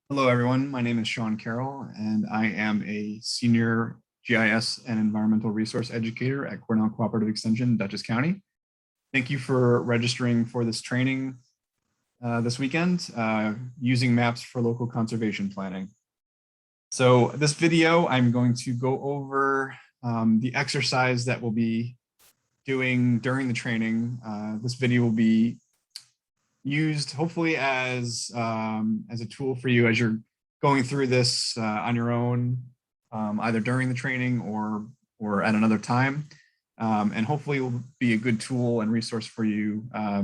Hello, everyone. My name is Sean Carroll, and I am a senior GIS and environmental resource educator at Cornell Cooperative Extension, Dutchess County. Thank you for registering for this training this weekend, using maps for local conservation planning. So this video, I'm going to go over the exercise that we'll be doing during the training. This video will be used hopefully as a tool for you as you're going through this on your own, either during the training or at another time. And hopefully it will be a good tool and resource for you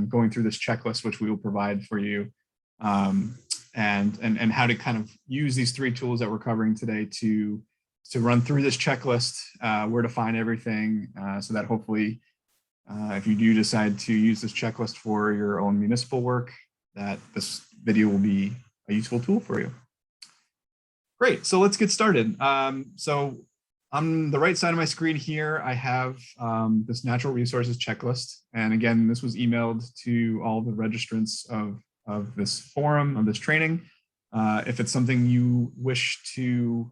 going through this checklist, which we will provide for you, and how to kind of use these three tools that we're covering today to run through this checklist, where to find everything, so that hopefully if you do decide to use this checklist for your own municipal work, that this video will be a useful tool for you. Great, so let's get started. So on the right side of my screen here, I have this natural resources checklist. And again, this was emailed to all the registrants of this forum, of this training. If it's something you wish to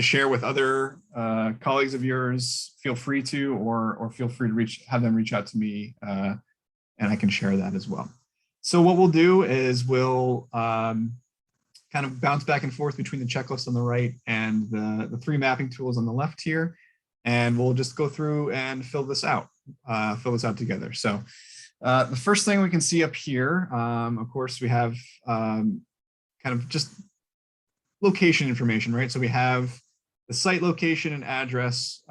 share with other colleagues of yours, feel free to, or feel free to have them reach out to me, and I can share that as well. So what we'll do is we'll kind of bounce back and forth between the checklist on the right and the three mapping tools on the left here, and we'll just go through and fill this out together. So the first thing we can see up here, of course, we have kind of just location information, right? So we have the site location and address,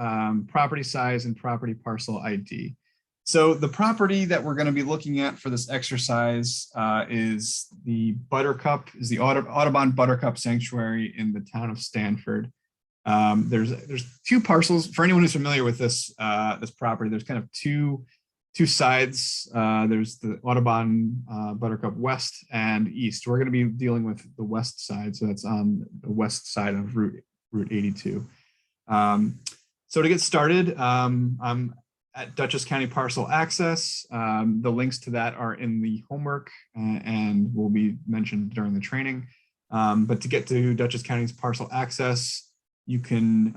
property size, and property parcel ID. So the property that we're going to be looking at for this exercise is the Audubon Buttercup Sanctuary in the town of Stanford. There's two parcels. For anyone who's familiar with this property, there's kind of two sides. There's the Audubon Buttercup West and East. We're going to be dealing with the west side, so that's on the west side of Route 82. So to get started, I'm at Dutchess County Parcel Access. The links to that are in the homework and will be mentioned during the training. But to get to Dutchess County's Parcel Access, you can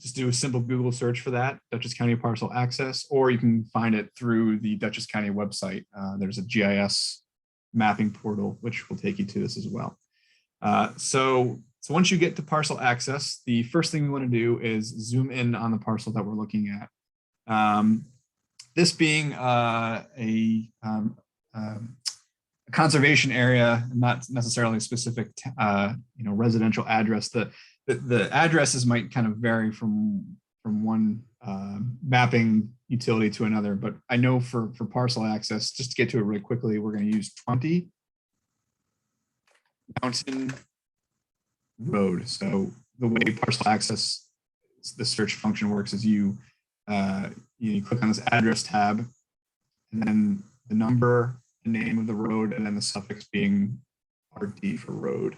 just do a simple Google search for that, Dutchess County Parcel Access, or you can find it through the Dutchess County website. There's a GIS mapping portal, which will take you to this as well. So once you get to parcel access, the first thing we want to do is zoom in on the parcel that we're looking at. This being a conservation area, not necessarily a specific residential address. The addresses might kind of vary from one mapping utility to another, but I know for parcel access, just to get to it really quickly, we're going to use 20 Mountain Road. So the way parcel access, the search function works is you click on this address tab, and then the number, the name of the road, and then the suffix being RD for road.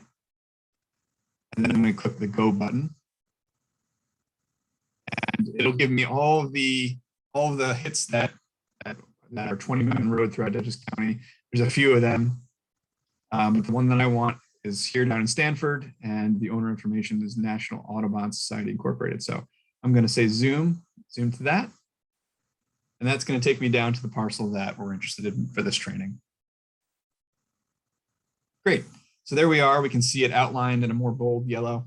And then we click the go button, and it'll give me all of the hits that are 20 Mountain Road throughout Dutchess County. There's a few of them, but the one that I want is here down in Stanford, and the owner information is National Audubon Society Incorporated. So I'm going to say zoom to that, and that's going to take me down to the parcel that we're interested in for this training. Great. So there we are. We can see it outlined in a more bold yellow.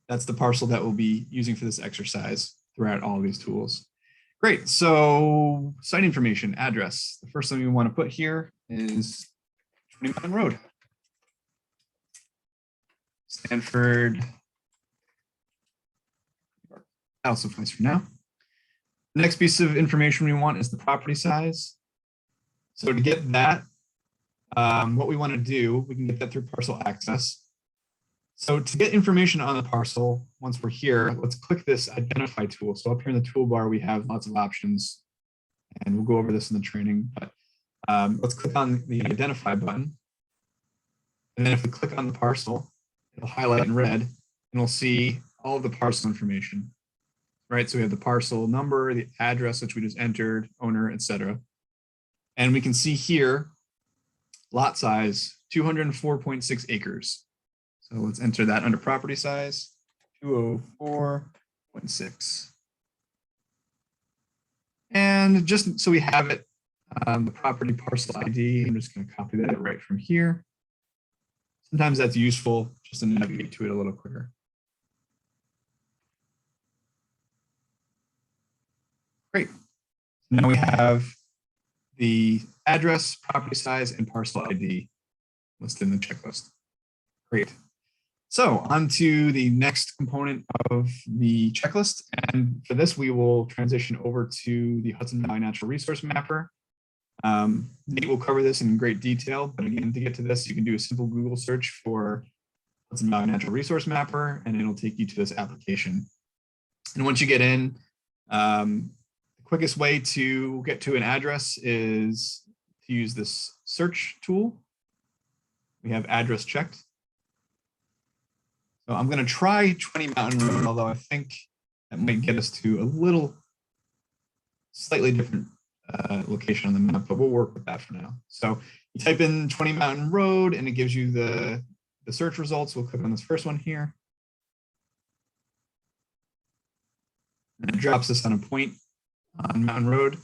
That's the parcel that we'll be using for this exercise throughout all of these tools. Great. So site information, address. The first thing we want to put here is 20 Mountain Road. Stanford. I'll suffice for now. The next piece of information we want is the property size. So to get that, what we want to do, we can get that through parcel access. So to get information on the parcel, once we're here, let's click this identify tool. So up here in the toolbar, we have lots of options, and we'll go over this in the training, but let's click on the identify button. And then if we click on the parcel, it'll highlight in red, and we'll see all of the parcel information, right? So we have the parcel number, the address, which we just entered, owner, etc. And we can see here, lot size 204.6 acres. So let's enter that under property size, 204.6. And just so we have it, the property parcel ID, I'm just going to copy that right from here. Sometimes that's useful just to navigate to it a little quicker. Great. Now we have the address, property size, and parcel ID listed in the checklist. Great. So on to the next component of the checklist. And for this, we will transition over to the Hudson Valley Natural Resource Mapper. Nate will cover this in great detail, but again, to get to this, you can do a simple Google search for Hudson Valley Natural Resource Mapper, and it'll take you to this application. And once you get in, the quickest way to get to an address is to use this search tool. We have address checked. So I'm going to try 20 Mountain Road, although I think that might get us to a little slightly different location on the map, but we'll work with that for now. So you type in 20 Mountain Road and it gives you the search results. We'll click on this first one here. And it drops us on a point on Mountain Road.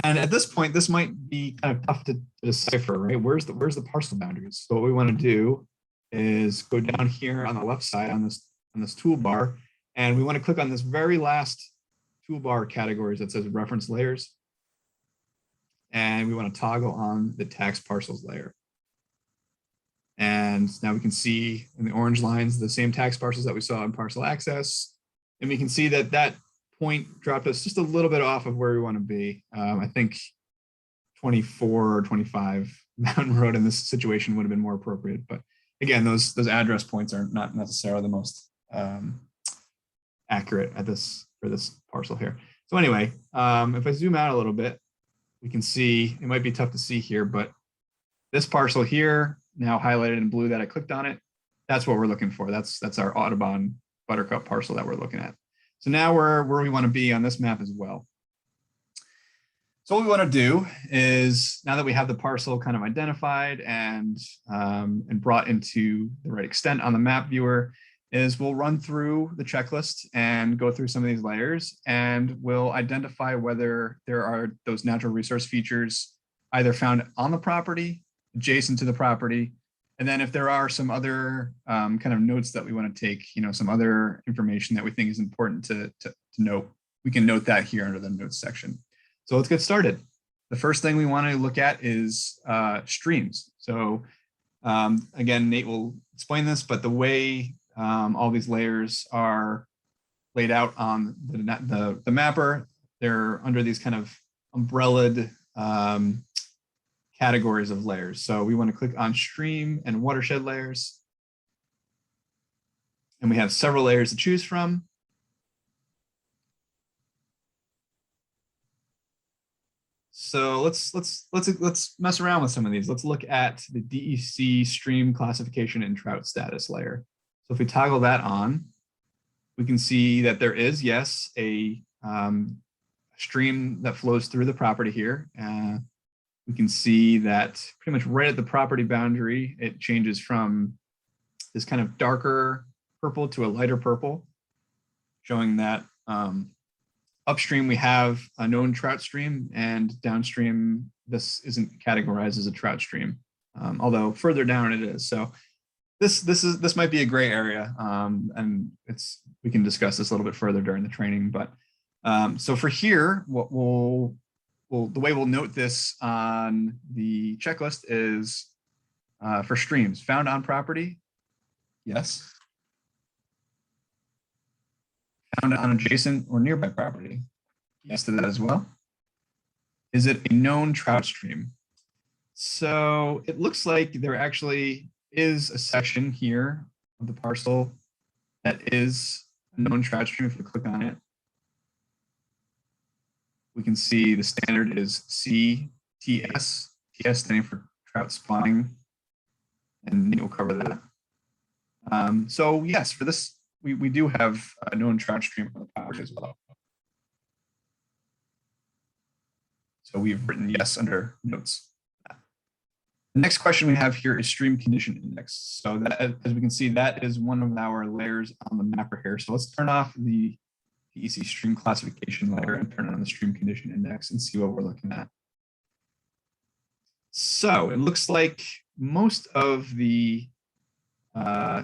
And at this point, this might be kind of tough to decipher, right? Where's the parcel boundaries? So what we want to do is go down here on the left side on this toolbar, and we want to click on this very last toolbar categories that says reference layers. And we want to toggle on the tax parcels layer. And now we can see in the orange lines the same tax parcels that we saw in parcel access. And we can see that that point dropped us just a little bit off of where we want to be. I think 24 or 25 Mountain Road in this situation would have been more appropriate. But again, those address points are not necessarily the most accurate for this parcel here. So anyway, if I zoom out a little bit, we can see, it might be tough to see here, but this parcel here, now highlighted in blue that I clicked on it, that's what we're looking for. That's our Audubon Buttercup parcel that we're looking at. So now we're where we want to be on this map as well. So what we want to do is, now that we have the parcel kind of identified and brought into the right extent on the map viewer, is we'll run through the checklist and go through some of these layers, and we'll identify whether there are those natural resource features either found on the property, adjacent to the property, and then if there are some other kind of notes that we want to take, some other information that we think is important to note, we can note that here under the notes section. So let's get started. The first thing we want to look at is streams. So again, Nate will explain this, but the way all these layers are laid out on the mapper, they're under these kind of umbrellaed categories of layers. So we want to click on stream and watershed layers. And we have several layers to choose from. So let's mess around with some of these. Let's look at the DEC stream classification and trout status layer. So if we toggle that on, we can see that there is, yes, a stream that flows through the property here. We can see that pretty much right at the property boundary, it changes from this kind of darker purple to a lighter purple, showing that upstream we have a known trout stream, and downstream this isn't categorized as a trout stream, although further down it is. So this might be a gray area, and we can discuss this a little bit further during the training. But so for here, the way we'll note this on the checklist is for streams found on property, yes. Found on adjacent or nearby property, yes to that as well. Is it a known trout stream? So it looks like there actually is a section here of the parcel that is a known trout stream. If we click on it, we can see the standard is CTS, TS standing for trout spawning, and we'll cover that. So yes, for this, we do have a known trout stream on the property as well. So we've written yes under notes. The next question we have here is stream condition index. So that, as we can see, that is one of our layers on the mapper here. So let's turn off the PEC stream classification layer and turn on the stream condition index and see what we're looking at. So it looks like most of the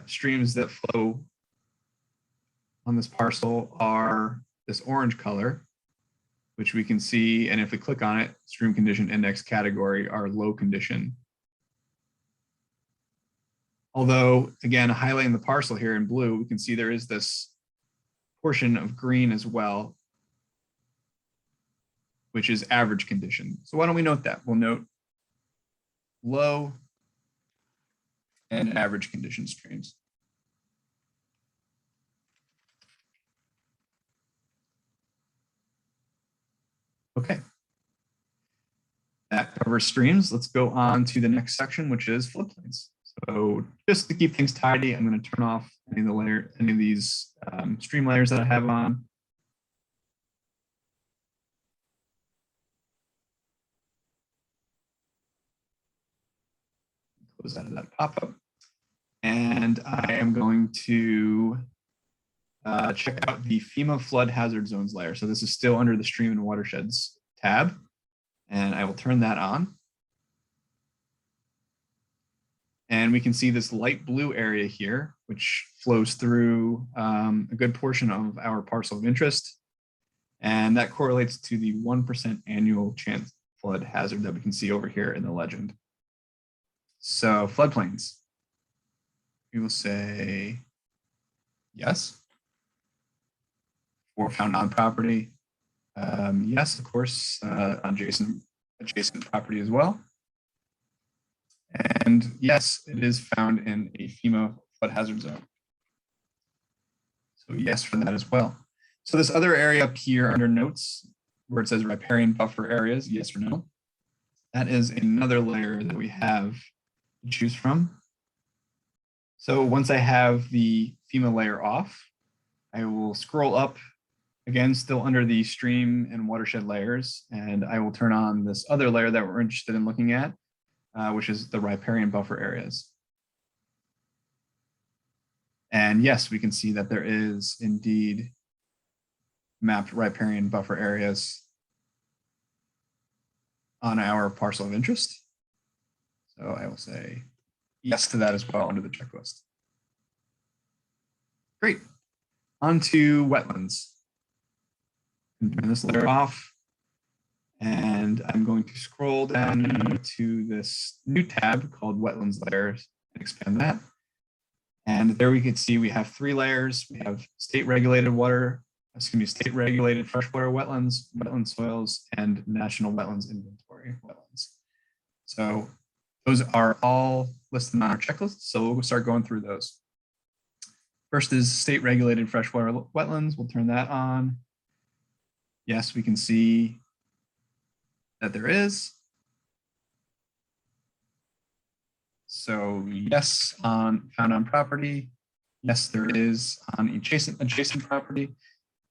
streams that flow on this parcel are this orange color, which we can see, and if we click on it, stream condition index category are low condition. Although, again, highlighting the parcel here in blue, we can see there is this portion of green as well, which is average condition. So why don't we note that? We'll note low and average condition streams. Okay. That covers streams. Let's go on to the next section, which is floodplains. So just to keep things tidy, I'm going to turn off any of these stream layers that I have on. Close out of that pop-up. And I am going to check out the FEMA flood hazard zones layer. So this is still under the stream and watersheds tab, and I will turn that on. And we can see this light blue area here, which flows through a good portion of our parcel of interest. And that correlates to the 1% annual chance flood hazard that we can see over here in the legend. So floodplains, we will say yes. Or found on property, yes, of course, adjacent property as well. And yes, it is found in a FEMA flood hazard zone. So yes for that as well. So this other area up here under notes where it says riparian buffer areas, yes or no, that is another layer that we have to choose from. So once I have the FEMA layer off, I will scroll up again, still under the stream and watershed layers, and I will turn on this other layer that we're interested in looking at, which is the riparian buffer areas. And yes, we can see that there is indeed mapped riparian buffer areas on our parcel of interest. So I will say yes to that as well under the checklist. Great. On to wetlands. Turn this layer off. And I'm going to scroll down to this new tab called Wetlands Layers and expand that. And there we can see we have 3 layers. We have state-regulated freshwater wetlands, wetland soils, and national wetlands inventory wetlands. So those are all listed on our checklist. So we'll start going through those. First is state-regulated freshwater wetlands. We'll turn that on. Yes, we can see that there is. So yes, found on property. Yes, there is on adjacent property.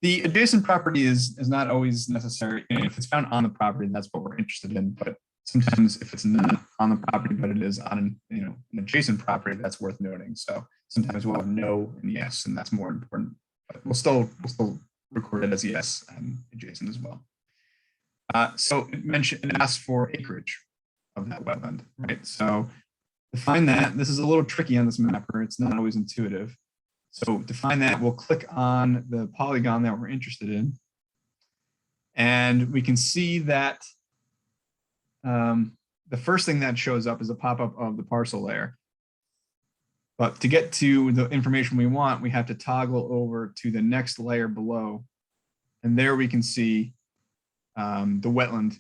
The adjacent property is not always necessary. If it's found on the property, that's what we're interested in. But sometimes if it's not on the property, but it is on an adjacent property, that's worth noting. So sometimes we'll have no and yes, and that's more important. But we'll still record it as yes and adjacent as well. So it asks for acreage of that wetland, right? So to find that, this is a little tricky on this mapper. It's not always intuitive. So to find that, we'll click on the polygon that we're interested in. And we can see that the first thing that shows up is a pop-up of the parcel layer. But to get to the information we want, we have to toggle over to the next layer below. And there we can see the wetland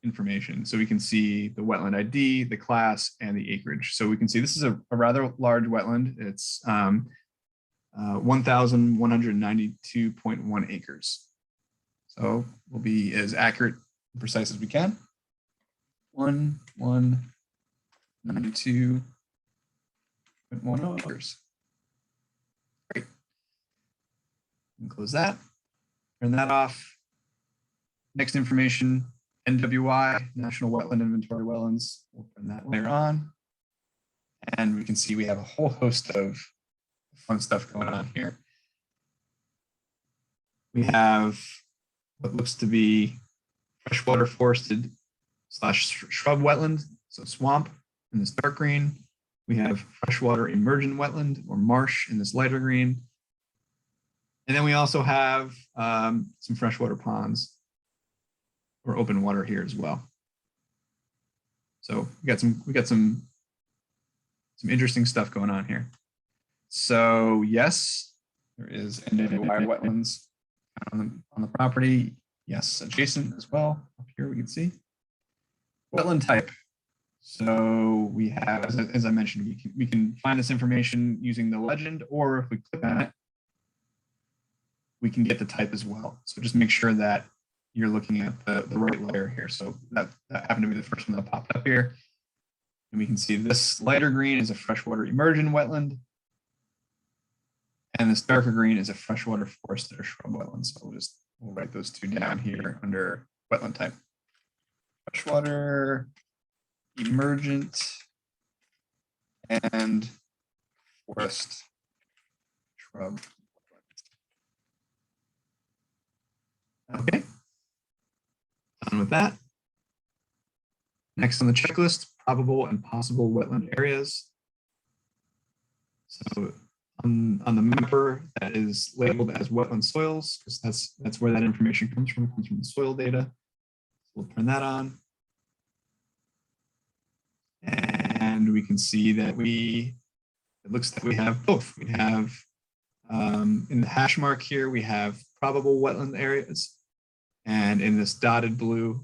information. So we can see the wetland ID, the class, and the acreage. So we can see this is a rather large wetland. It's 1,192.1 acres. So we'll be as accurate and precise as we can. 1,192.10 acres. Great. And close that. Turn that off. Next information, NWI, National Wetland Inventory Wetlands. We'll turn that layer on. And we can see we have a whole host of fun stuff going on here. We have what looks to be freshwater forested / shrub wetland, so swamp in this dark green. We have freshwater emergent wetland or marsh in this lighter green. And then we also have some freshwater ponds or open water here as well. So we got some interesting stuff going on here. So yes, there is NWI wetlands on the property. Yes, adjacent as well. Up here we can see wetland type. So we have, as I mentioned, we can find this information using the legend, or if we click on it, we can get the type as well. So just make sure that you're looking at the right layer here. So that happened to be the first one that popped up here. And we can see this lighter green is a freshwater emergent wetland. And this darker green is a freshwater forested or shrub wetland. So we'll write those two down here under wetland type. Freshwater, emergent, and forest shrub. Okay, done with that. Next on the checklist, probable and possible wetland areas. So on the mapper that is labeled as wetland soils, because that's where that information comes from. It comes from the soil data. So we'll turn that on. And we can see that it looks that we have both. We have in the hash mark here, we have probable wetland areas. And in this dotted blue,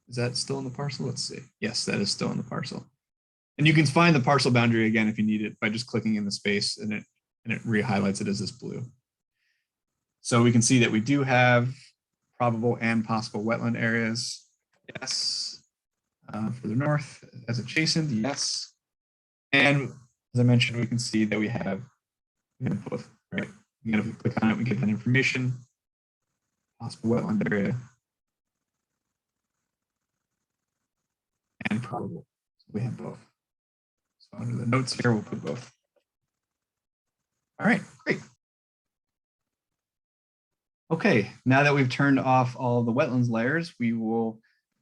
is that still in the parcel? Let's see. Yes, that is still in the parcel. And you can find the parcel boundary again if you need it by just clicking in the space, and it re-highlights it as this blue. So we can see that we do have probable and possible wetland areas. Yes. Further north as adjacent, yes. And as I mentioned, we can see that we have both, right? Again, if we click on it, we get that information. Possible wetland area and probable. So we have both. So under the notes here, we'll put both. All right, great. Okay, now that we've turned off all the wetlands layers, we will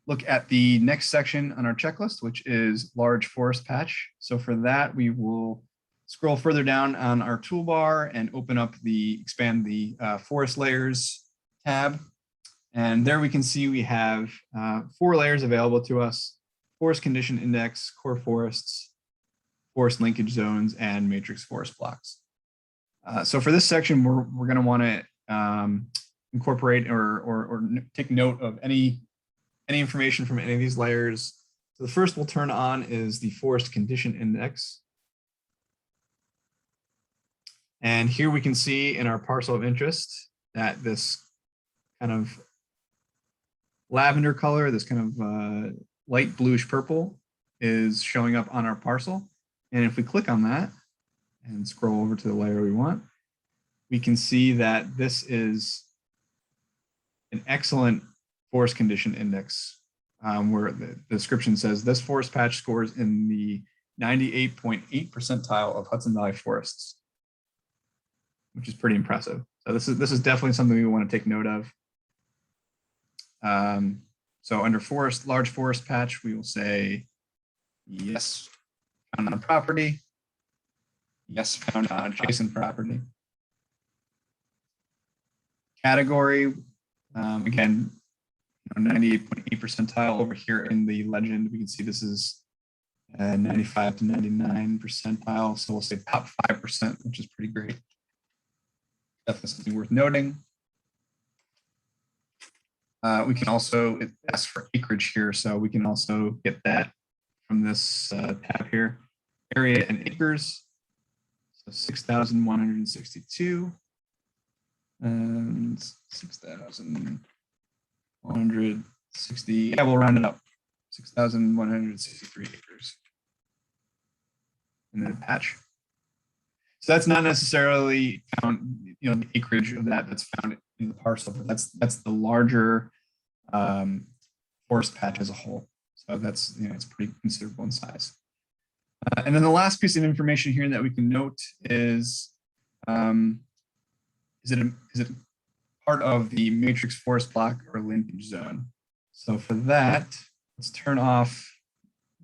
look at the next section on our checklist, which is large forest patch. So for that, we will scroll further down on our toolbar and open up expand the forest layers tab. And there we can see we have 4 layers available to us: forest condition index, core forests, forest linkage zones, and matrix forest blocks. So for this section, we're going to want to incorporate or take note of any information from any of these layers. So the first we'll turn on is the forest condition index. And here we can see in our parcel of interest that this kind of lavender color, this kind of light bluish purple, is showing up on our parcel. And if we click on that and scroll over to the layer we want, we can see that this is an excellent forest condition index, where the description says this forest patch scores in the 98.8 percentile of Hudson Valley forests, which is pretty impressive. So this is definitely something we want to take note of. So under forest, large forest patch, we will say yes, found on property. Yes, found on adjacent property. Category, again, 98.8 percentile over here in the legend. We can see this is 95 to 99 percentile. So we'll say top 5%, which is pretty great. Definitely something worth noting. We can also, it asks for acreage here, so we can also get that from this tab here. Area and acres, so 6,162 and 6,160. Yeah, we'll round it up. 6,163 acres in that patch. So that's not necessarily found, the acreage of that's found in the parcel, but that's the larger forest patch as a whole. So that's, it's pretty considerable in size. And then the last piece of information here that we can note is it part of the matrix forest block or linkage zone? So for that, let's turn off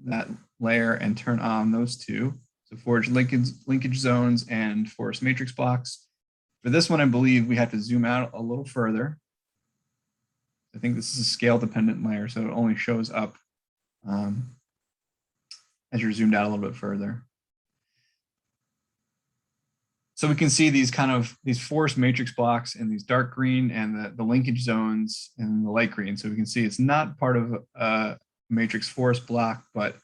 that layer and turn on those two. So forage linkage zones and forest matrix blocks. For this one, I believe we have to zoom out a little further. I think this is a scale dependent layer, so it only shows up as you're zoomed out a little bit further. So we can see these forest matrix blocks in these dark green and the linkage zones in the light green. So we can see it's not part of a matrix forest block, but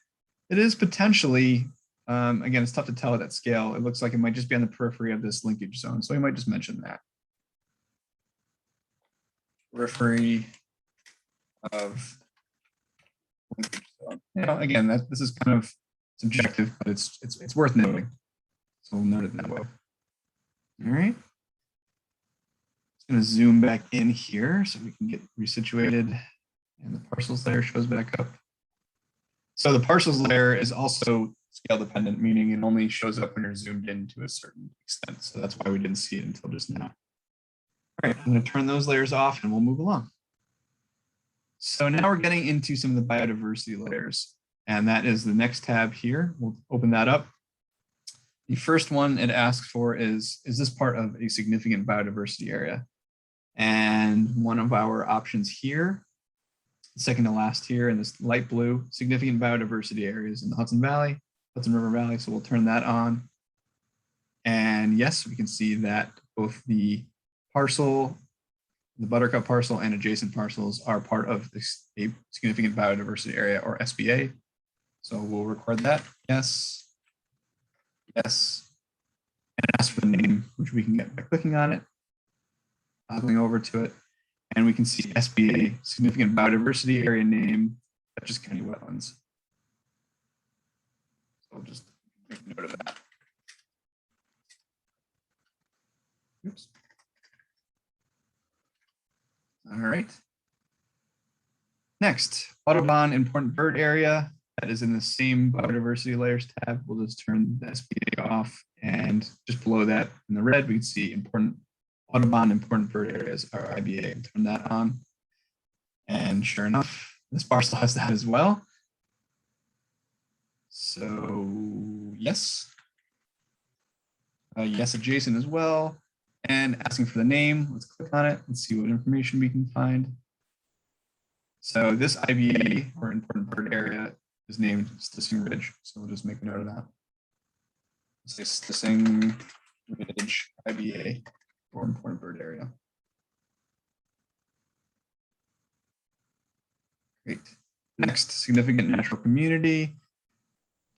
it is potentially, again, it's tough to tell at that scale. It looks like it might just be on the periphery of this linkage zone. So we might just mention that. Periphery of linkage zone. Again, this is kind of subjective, but it's worth noting. So we'll note it that way. All right. Just going to zoom back in here so we can get resituated, and the parcels layer shows back up. So the parcels layer is also scale dependent, meaning it only shows up when you're zoomed in to a certain extent. So that's why we didn't see it until just now. All right, I'm going to turn those layers off and we'll move along. So now we're getting into some of the biodiversity layers, and that is the next tab here. We'll open that up. The first one it asks for is this part of a significant biodiversity area? And one of our options here, second to last here in this light blue, significant biodiversity areas in the Hudson River Valley. So we'll turn that on. And yes, we can see that both the parcel, the Buttercup parcel and adjacent parcels are part of this a significant biodiversity area, or SBA. So we'll record that. Yes. Yes, and ask for the name, which we can get by clicking on it, toggling over to it, and we can see SBA, significant biodiversity area name, Dutchess County Wetlands. So I'll just make note of that. Oops. All right. Next, Audubon Important Bird Area. That is in the same biodiversity layers tab. We'll just turn the SBA off, and just below that in the red, we can see Audubon important bird areas, or IBA. We'll turn that on. And sure enough, this parcel has that as well. So yes. Yes, adjacent as well. And asking for the name, let's click on it and see what information we can find. So this IBA, or important bird area, is named Stissing Ridge. So we'll just make a note of that. Say Stissing Ridge IBA, or important bird area. Great. Next, significant natural community.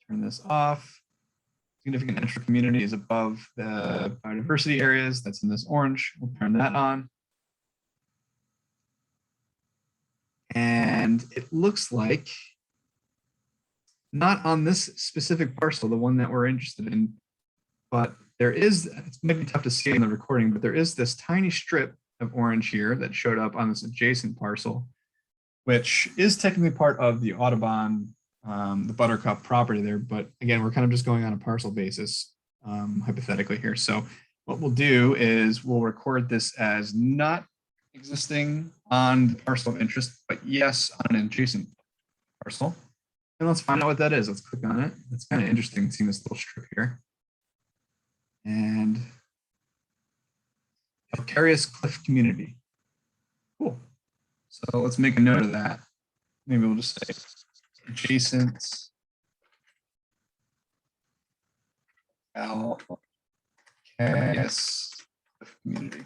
Turn this off. Significant natural community is above the biodiversity areas. That's in this orange. We'll turn that on. And it looks like not on this specific parcel, the one that we're interested in, but there is, it might be tough to see in the recording, but there is this tiny strip of orange here that showed up on this adjacent parcel, which is technically part of the Audubon, the Buttercup property there. But again, we're kind of just going on a parcel basis, hypothetically here. So what we'll do is we'll record this as not existing on the parcel of interest, but yes, on an adjacent parcel. And let's find out what that is. Let's click on it. It's kind of interesting seeing this little strip here. And Calcareous Cliff Community. Cool. So let's make a note of that. Maybe we'll just say adjacent Calcareous Cliff Community.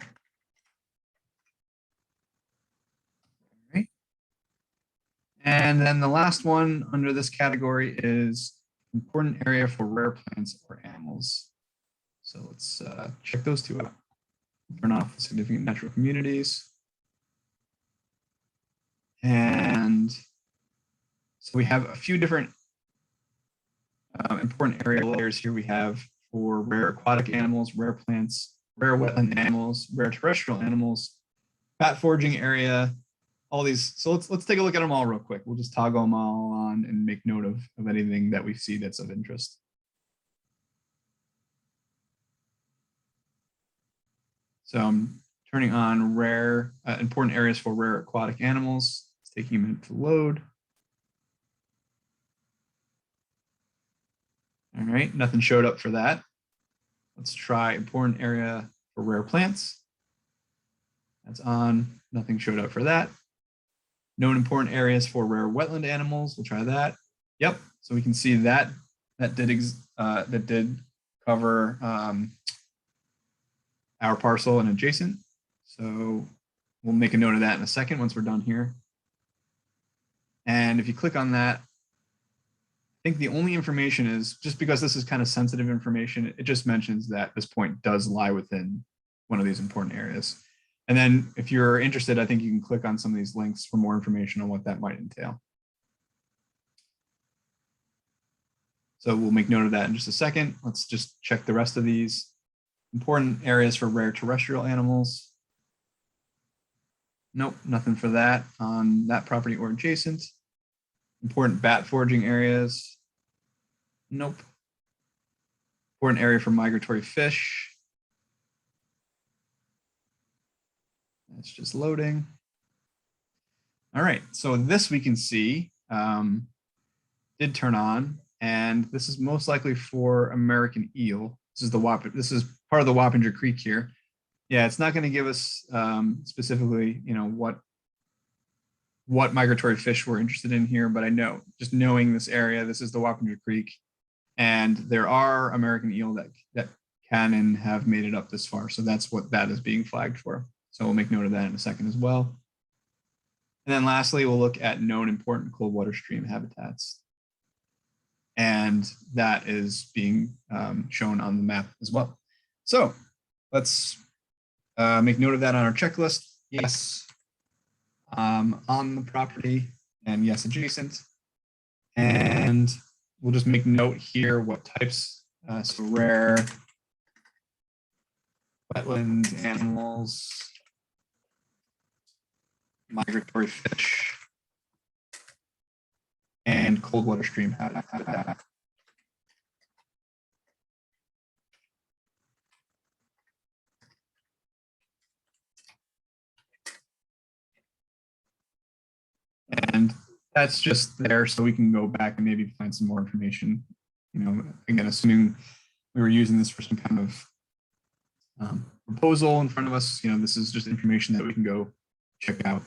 And then the last one under this category is important area for rare plants or animals. So let's check those two out. Turn off the significant natural communities. And so we have a few different important area layers here. We have for rare aquatic animals, rare plants, rare wetland animals, rare terrestrial animals, bat foraging area, all these. So let's take a look at them all real quick. We'll just toggle them all on and make note of anything that we see that's of interest. So I'm turning on rare, important areas for rare aquatic animals. It's taking a minute to load. All right, nothing showed up for that. Let's try important area for rare plants. That's on, nothing showed up for that. Known important areas for rare wetland animals, we'll try that. Yep, so we can see that did cover our parcel and adjacent. So we'll make a note of that in a second once we're done here. And if you click on that, I think the only information is, just because this is kind of sensitive information, it just mentions that this point does lie within one of these important areas. And then if you're interested, I think you can click on some of these links for more information on what that might entail. So we'll make note of that in just a second. Let's just check the rest of these. Important areas for rare terrestrial animals. Nope, nothing for that on that property or adjacent. Important bat foraging areas. Nope. Important area for migratory fish. It's just loading. All right, so this we can see did turn on, and this is most likely for American eel. This is part of the Wappinger Creek here. Yeah, it's not going to give us specifically, what migratory fish we're interested in here, but I know, just knowing this area, this is the Wappinger Creek, and there are American eel that can and have made it up this far. So that's what that is being flagged for. So we'll make note of that in a second as well. And then lastly, we'll look at known important cold water stream habitats. And that is being shown on the map as well. So let's make note of that on our checklist. Yes, on the property, and yes, adjacent. And we'll just make note here what types, so rare wetland animals, migratory fish, and cold water stream habitat. And that's just there so we can go back and maybe find some more information. Again, assuming we were using this for some kind of proposal in front of us, this is just information that we can go check out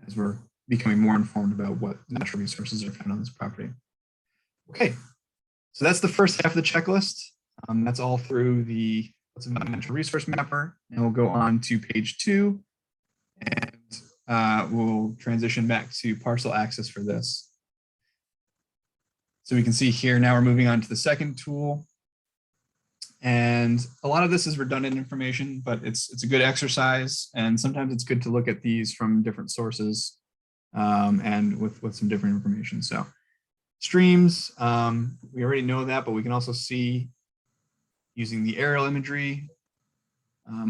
as we're becoming more informed about what natural resources are found on this property. Okay, so that's the first half of the checklist. That's all through the Natural Resource Mapper, and we'll go on to page 2, and we'll transition back to parcel access for this. So we can see here now we're moving on to the second tool. And a lot of this is redundant information, but it's a good exercise. And sometimes it's good to look at these from different sources and with some different information. So streams, we already know that, but we can also see using the aerial imagery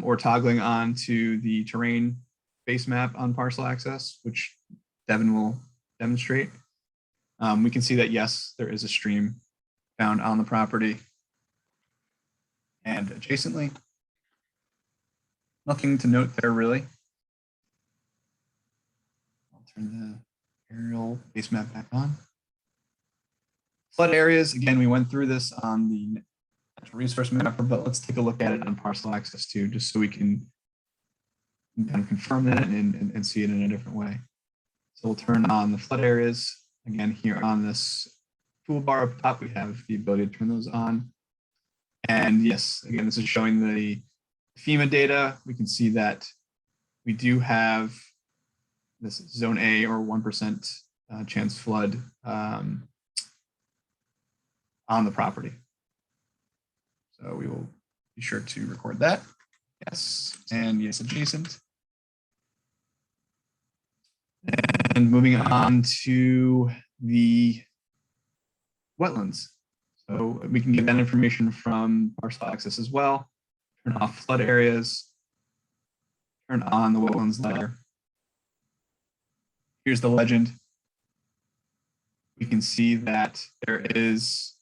or toggling on to the terrain base map on parcel access, which Devin will demonstrate. We can see that, yes, there is a stream found on the property and adjacently. Nothing to note there, really. I'll turn the aerial base map back on. Flood areas, again, we went through this on the Natural Resource Mapper, but let's take a look at it on parcel access too, just so we can kind of confirm that and see it in a different way. So we'll turn on the flood areas. Again, here on this toolbar up top, we have the ability to turn those on. And yes, again, this is showing the FEMA data. We can see that we do have this zone A or 1% chance flood on the property. So we will be sure to record that. Yes, and yes, adjacent. And moving on to the wetlands. So we can get that information from parcel access as well. Turn off flood areas, turn on the wetlands layer. Here's the legend. We can see that there is,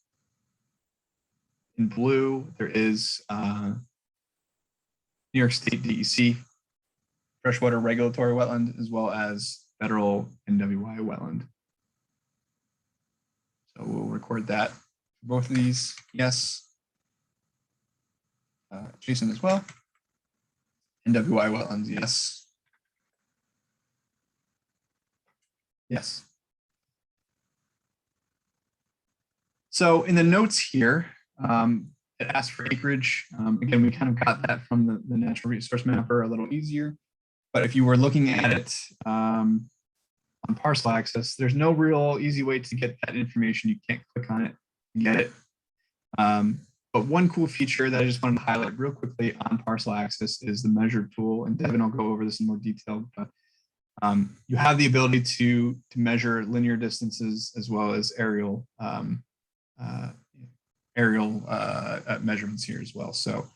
in blue, there is New York State DEC, freshwater regulatory wetland, as well as federal NWI wetland. So we'll record that for both of these. Yes. Jason as well. NWI wetlands, yes. Yes. So in the notes here, it asks for acreage. Again, we kind of got that from the natural resource mapper a little easier. But if you were looking at it on parcel access, there's no real easy way to get that information. You can't click on it and get it. But one cool feature that I just wanted to highlight real quickly on parcel access is the measure tool. And Devin will go over this in more detail, but you have the ability to measure linear distances as well as aerial measurements here as well. So,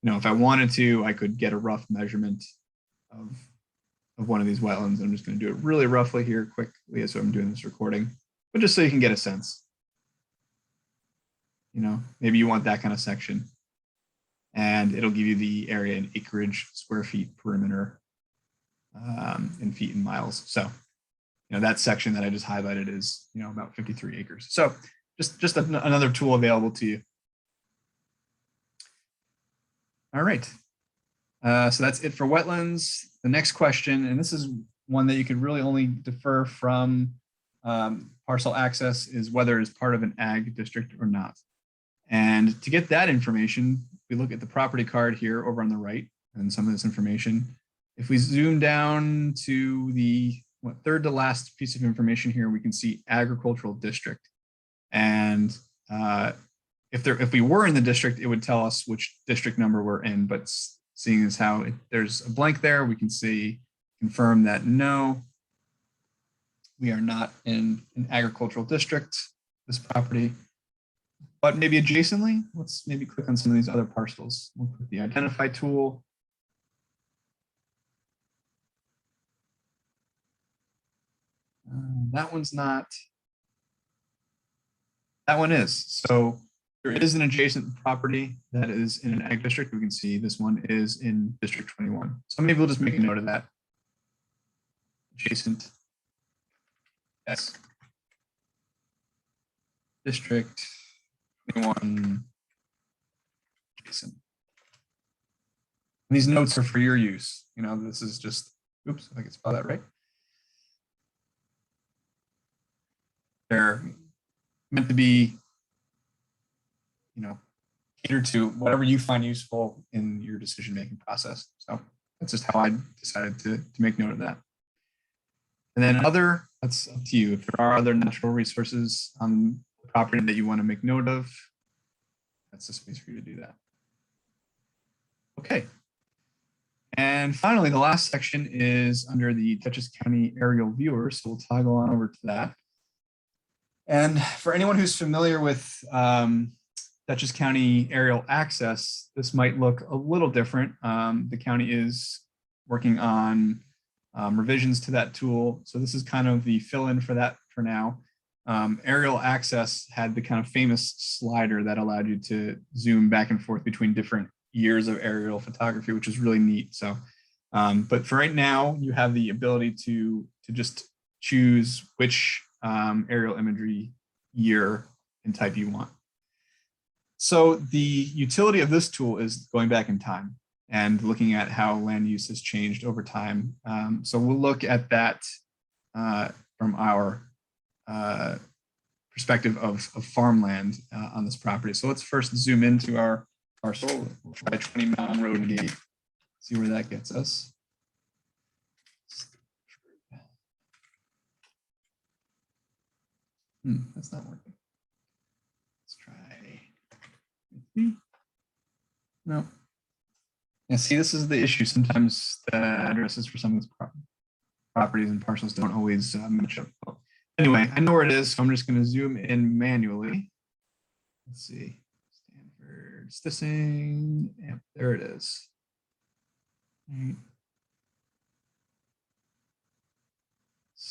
you know, if I wanted to, I could get a rough measurement of one of these wetlands. I'm just going to do it really roughly here quickly as I'm doing this recording, but just so you can get a sense. You know, maybe you want that kind of section, and it'll give you the area in acreage, square feet, perimeter, in feet and miles. So, you know, that section that I just highlighted is, you know, about 53 acres. So just another tool available to you. All right. So that's it for wetlands. The next question, and this is one that you could really only defer from parcel access, is whether it's part of an ag district or not. And to get that information, we look at the property card here over on the right and some of this information. If we zoom down to the third to last piece of information here, we can see agricultural district. And if we were in the district, it would tell us which district number we're in, but seeing as how there's a blank there, we can confirm that no, we are not in an agricultural district, this property. But maybe adjacently, let's maybe click on some of these other parcels. We'll click the identify tool. That one's not. That one is. So there is an adjacent property that is in an ag district. We can see this one is in District 21. So maybe we'll just make a note of that. Adjacent. Yes. District 21. Adjacent. And these notes are for your use. You know, this is just, oops, if I can spell that right. They're meant to be, you know, catered to whatever you find useful in your decision-making process. So that's just how I decided to make note of that. And then that's up to you. If there are other natural resources on the property that you want to make note of, that's the space for you to do that. Okay. And finally, the last section is under the Dutchess County aerial viewer. So we'll toggle on over to that. And for anyone who's familiar with Dutchess County aerial access, this might look a little different. The county is working on revisions to that tool. So this is kind of the fill-in for that for now. Aerial access had the kind of famous slider that allowed you to zoom back and forth between different years of aerial photography, which is really neat. So, but for right now, you have the ability to just choose which aerial imagery year and type you want. So the utility of this tool is going back in time and looking at how land use has changed over time. So we'll look at that from our perspective of farmland on this property. So let's first zoom into our parcel. We'll try 20 Mountain Road Gate, see where that gets us. That's not working. Let's try. No. Yeah, see, this is the issue. Sometimes the addresses for some of these properties and parcels don't always match up. Well, anyway, I know where it is, so I'm just going to zoom in manually. Let's see. Stanford, Stissing. Yeah, there it is. All right.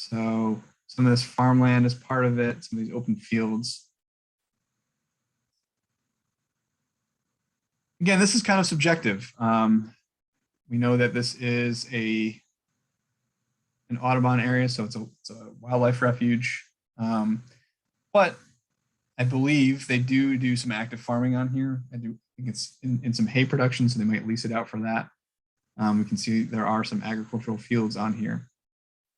So some of this farmland is part of it, some of these open fields. Again, this is kind of subjective. We know that this is an Audubon area, so it's a wildlife refuge. But I believe they do some active farming on here. I think it's in some hay production, so they might lease it out for that. We can see there are some agricultural fields on here.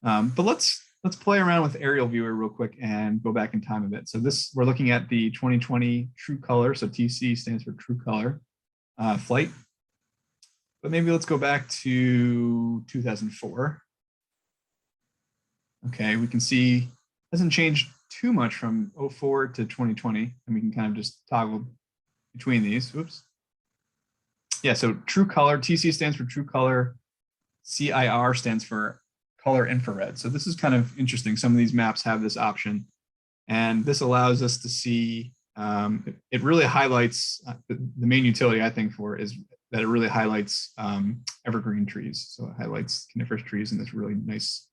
But let's play around with Aerial Viewer real quick and go back in time a bit. So we're looking at the 2020 True Color. So TC stands for True Color flight. But maybe let's go back to 2004. Okay, we can see it hasn't changed too much from 04 to 2020, and we can kind of just toggle between these. Oops. Yeah, so True Color, TC stands for True Color, CIR stands for Color Infrared. So this is kind of interesting. Some of these maps have this option, and this allows us to see, it really highlights, the main utility I think for is that it really highlights evergreen trees. So it highlights coniferous trees in this really nice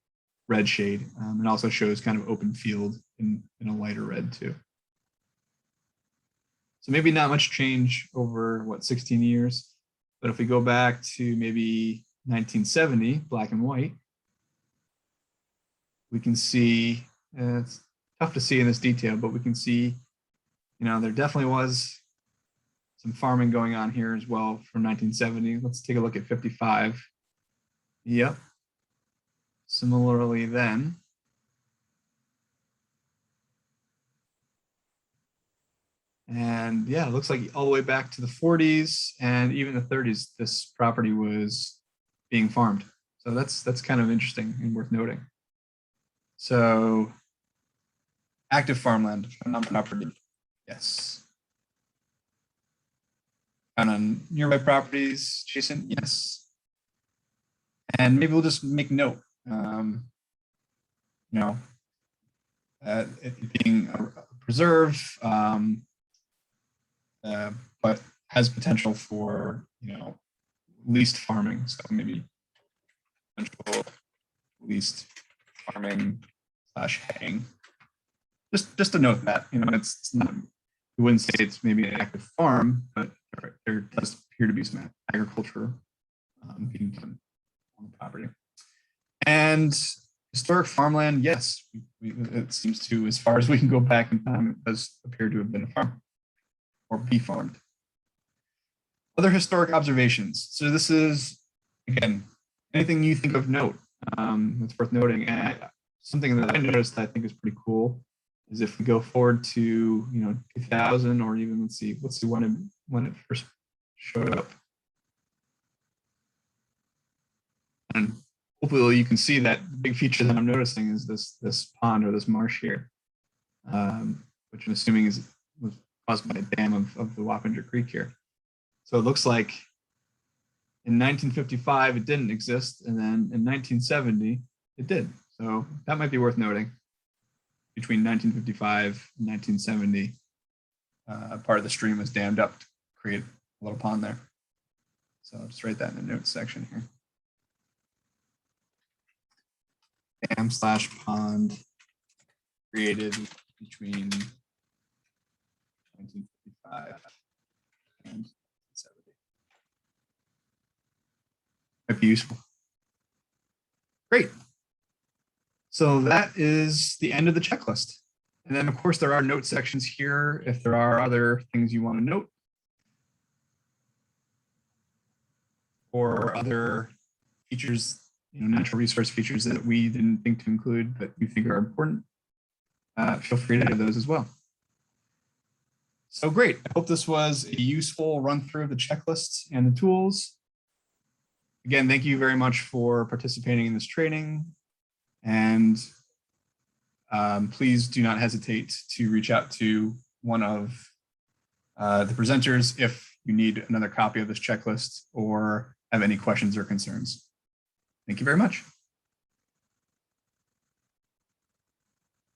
red shade. It also shows kind of open field in a lighter red too. So maybe not much change over, what, 16 years. But if we go back to maybe 1970, black and white, we can see, it's tough to see in this detail, but we can see, there definitely was some farming going on here as well from 1970. Let's take a look at 55. Yep. Similarly then. And yeah, it looks like all the way back to the 40s and even the 30s, this property was being farmed. So that's kind of interesting and worth noting. So active farmland on property, yes. And on nearby properties, Jason, yes. And maybe we'll just make note, it being a preserve, but has potential for, leased farming. So maybe potential leased farming / haying. Just to note that, it's not, we wouldn't say it's maybe an active farm, but there does appear to be some agriculture being done on the property. And historic farmland, yes, it seems to, as far as we can go back in time, it does appear to have been a farm or be farmed. Other historic observations. So this is, again, anything you think of note that's worth noting. And something that I noticed that I think is pretty cool is if we go forward to 2000, or even let's see when it first showed up. And hopefully you can see that the big feature that I'm noticing is this pond or this marsh here, which I'm assuming was caused by a dam of the Wappinger Creek here. So it looks like in 1955 it didn't exist, and then in 1970 it did. So that might be worth noting. Between 1955 and 1970, part of the stream was dammed up to create a little pond there. So I'll just write that in the notes section here. Dam / pond created between 1955 and 1970. Might be useful. Great. So that is the end of the checklist. And then of course there are note sections here if there are other things you want to note, or other features, natural resource features that we didn't think to include but we think are important. Feel free to add those as well. So great. I hope this was a useful run through of the checklists and the tools. Again, thank you very much for participating in this training. And please do not hesitate to reach out to one of the presenters if you need another copy of this checklist or have any questions or concerns. Thank you very much.